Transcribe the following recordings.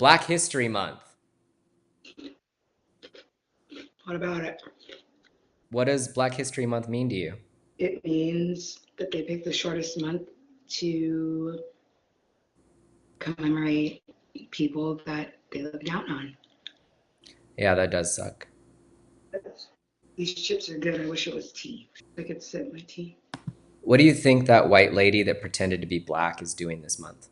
Black History Month. What about it? What does Black History Month mean to you? It means that they picked the shortest month to commemorate people that they look down on. Yeah, that does suck. These chips are good. I wish it was tea. I could sip my tea. What do you think that white lady that pretended to be black is doing this month?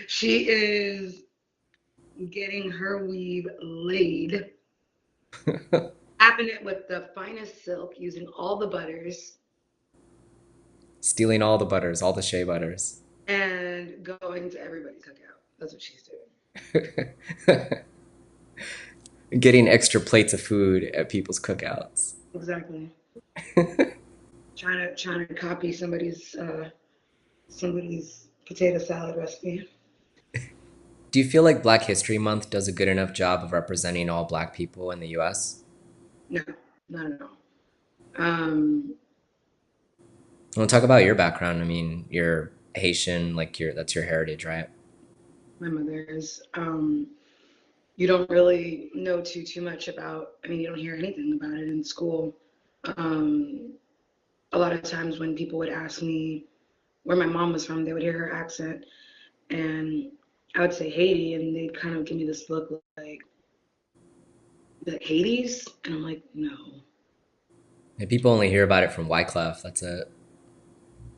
She is getting her weave laid, wrapping it with the finest silk, using all the butters, Stealing all the butters, all the shea butters. and going to everybody's cookout. That's what she's doing. Getting extra plates of food at people's cookouts. Exactly. Trying to copy somebody's potato salad recipe. Do you feel like Black History Month does a good enough job of representing all black people in the US? No, not at all. Um, Well, talk about your background. I mean, you're Haitian, like that's your heritage, right? my mother is. You don't really know too much about. I mean, you don't hear anything about it in school. Um, a lot of times when people would ask me where my mom was from, they would hear her accent, and I would say Haiti, and they'd kind of give me this look like Hades, and I'm like, no. And people only hear about it from Wyclef. That's it.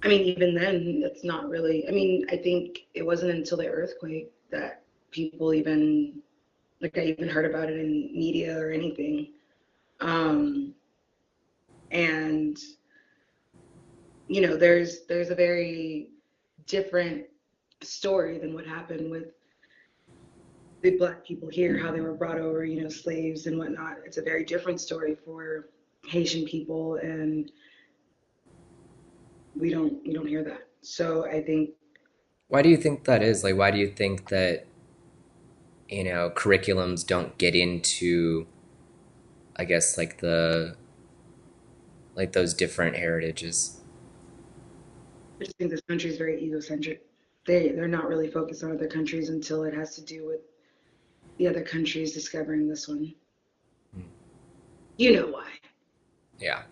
I mean, even then, it's not really. I mean, I think it wasn't until the earthquake that people even like I even heard about it in media or anything. Um, and there's a very different story than what happened with the black people here, how they were brought over, slaves and whatnot. It's a very different story for Haitian people, and we don't hear that. So I think Why do you think that is? Like, why do you think that, curriculums don't get into, I guess, like those different heritages? I just think this country is very egocentric. They're not really focused on other countries until it has to do with the other countries discovering this one. Hmm. You know why? Yeah.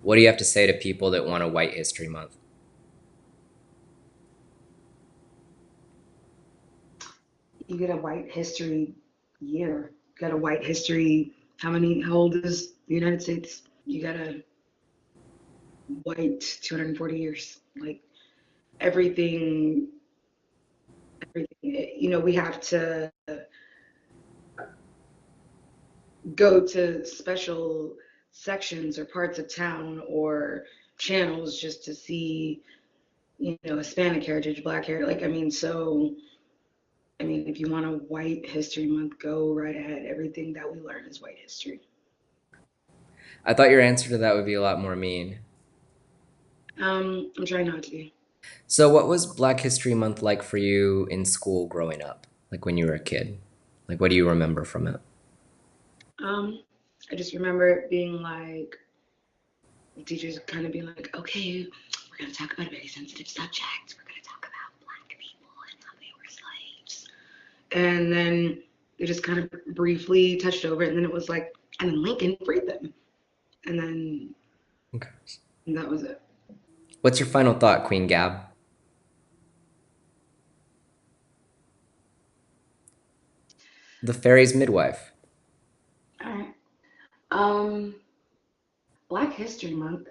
What do you have to say to people that want a White History Month? You get a white history year. You got a white history. How old is the United States? You got a white 240 years. Like everything, everything. We have to go to special sections or parts of town or channels just to see, Hispanic heritage, Black heritage. Like, I mean, so, I mean, if you want a white history month, go right ahead. Everything that we learn is white history. I thought your answer to that would be a lot more mean. I'm trying not to be. So, what was Black History Month like for you in school growing up? Like when you were a kid? Like, what do you remember from it? Um, I just remember it being like the teachers kind of being like, okay, we're going to talk about a very sensitive subject. We're going to talk about black people and how they were slaves. And then they just kind of briefly touched over it. And then it was like, and then Lincoln freed them. And then Okay. that was it. What's your final thought, Queen Gab? The fairy's midwife. All right. Um, Black History Month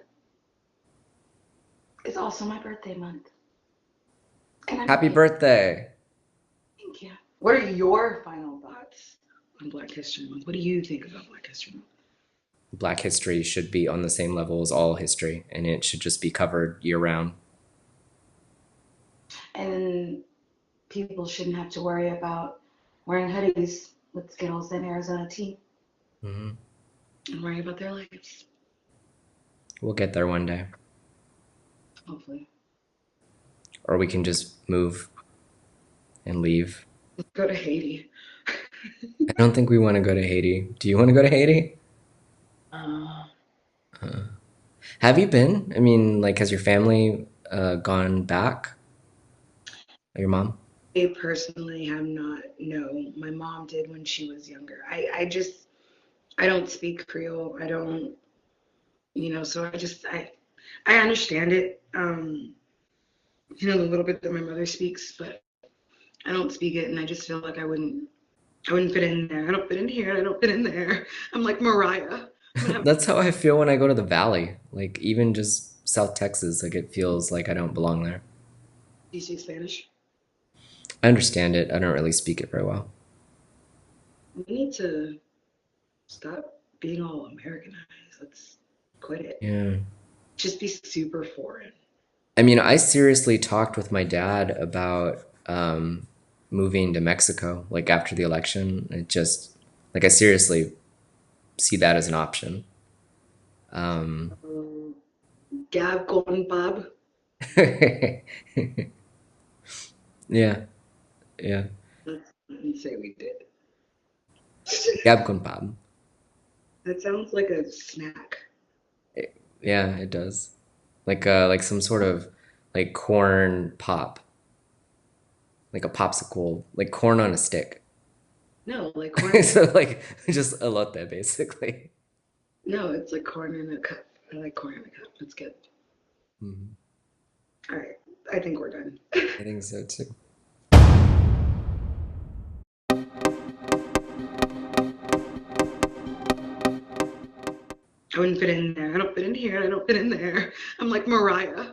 is also my birthday month. And I'm Happy 50. birthday! Thank you. What are your final thoughts on Black History Month? What do you think about Black History Month? Black history should be on the same level as all history, and it should just be covered year round. And people shouldn't have to worry about wearing hoodies with Skittles and Arizona tea Hmm. and worry about their lives. We'll get there one day. Hopefully. Or we can just move and leave. Let's go to Haiti. I don't think we want to go to Haiti. Do you want to go to Haiti? Uh, Have you been? I mean, like, has your family? gone back? Your mom? I personally have not. No, my mom did when she was younger. I don't speak Creole. I don't, so I understand it. The little bit that my mother speaks, but I don't speak it, and I just feel like I wouldn't fit in there. I don't fit in here. I don't fit in there. I'm like Mariah. I'm gonna have. That's how I feel when I go to the valley. Like even just South Texas, like it feels like I don't belong there. Do you speak Spanish? I understand it. I don't really speak it very well. We need to stop being all Americanized. Let's quit it. Yeah. Just be super foreign. I mean, I seriously talked with my dad about moving to Mexico, like after the election. It just, like, I seriously see that as an option. Um, Um, Gab and Pab. yeah, yeah. Let's say we did. Gab con Pab. That sounds like a snack. Yeah, it does. Like some sort of like corn pop, like a popsicle, like corn on a stick. No, like corn. So like just elote basically. No, it's like corn in a cup. I like corn in a cup. That's good. Mhm. All right. I think we're done. I think so too. I wouldn't fit in there. I don't fit in here. I don't fit in there. I'm like Mariah.